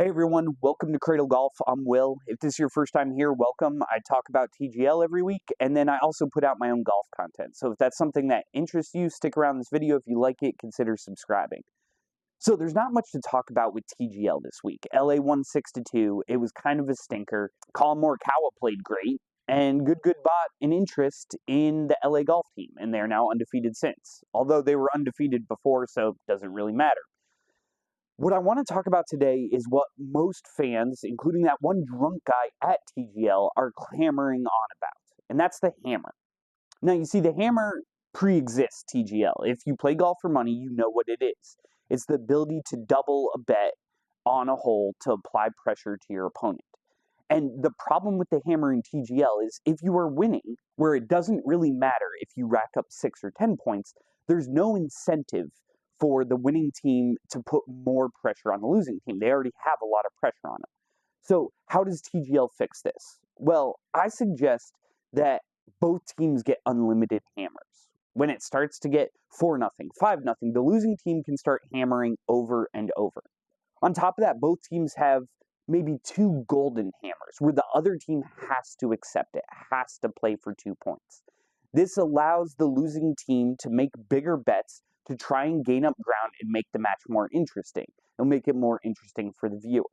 Hey everyone, welcome to Cradle Golf. I'm Will. If this is your first time here, welcome. I talk about TGL every week, and then I also put out my own golf content. So if that's something that interests you, stick around this video. If you like it, consider subscribing. So there's not much to talk about with TGL this week. LA won 6-2. It was kind of a stinker. Colin Morikawa played great, and Good bought an interest in the LA golf team, and they're now undefeated since. Although they were undefeated before, so it doesn't really matter. What I want to talk about today is what most fans, including that one drunk guy at TGL, are clamoring on about, and that's the hammer. Now, you see, the hammer pre-exists TGL. If you play golf for money, you know what it is. It's the ability to double a bet on a hole to apply pressure to your opponent. And the problem with the hammer in TGL is if you are winning, where it doesn't really matter if you rack up 6 or 10 points, there's no incentive for the winning team to put more pressure on the losing team. They already have a lot of pressure on them. So how does TGL fix this? Well, I suggest that both teams get unlimited hammers. When it starts to get 4-0, 5-0, the losing team can start hammering over and over. On top of that, both teams have maybe 2 golden hammers where the other team has to accept it, has to play for 2 points. This allows the losing team to make bigger bets to try and gain up ground and make the match more interesting. It'll make it more interesting for the viewer.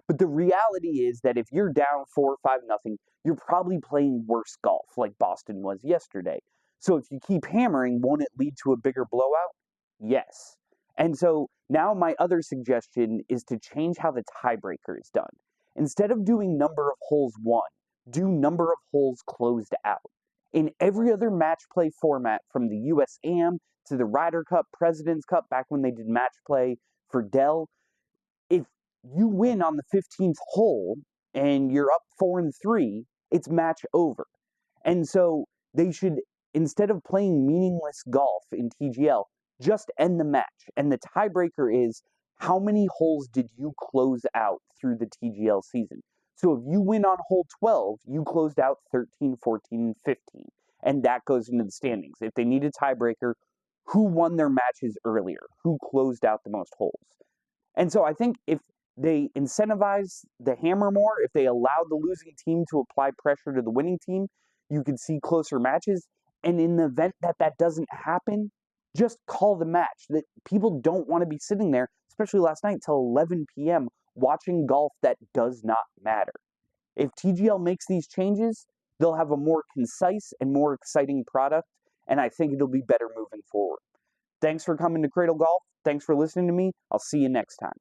But the reality is that if you're down 4 or 5-0, you're probably playing worse golf like Boston was yesterday. So if you keep hammering, won't it lead to a bigger blowout? Yes. And so now my other suggestion is to change how the tiebreaker is done. Instead of doing number of holes won, do number of holes closed out. In every other match play format, from the US Am to the Ryder Cup, President's Cup, back when they did match play for Dell, if you win on the 15th hole and you're up 4-3, it's match over. And so they should, instead of playing meaningless golf in TGL, just end the match. And the tiebreaker is, how many holes did you close out through the TGL season? So if you win on hole 12, you closed out 13, 14, and 15. And that goes into the standings. If they need a tiebreaker, who won their matches earlier? Who closed out the most holes? And so I think if they incentivize the hammer more, if they allow the losing team to apply pressure to the winning team, you could see closer matches. And in the event that that doesn't happen, just call the match. That people don't want to be sitting there, especially last night till 11 p.m., watching golf that does not matter. If TGL makes these changes, they'll have a more concise and more exciting product, and I think it'll be better moving forward. Thanks for coming to Cradle Golf. Thanks for listening to me. I'll see you next time.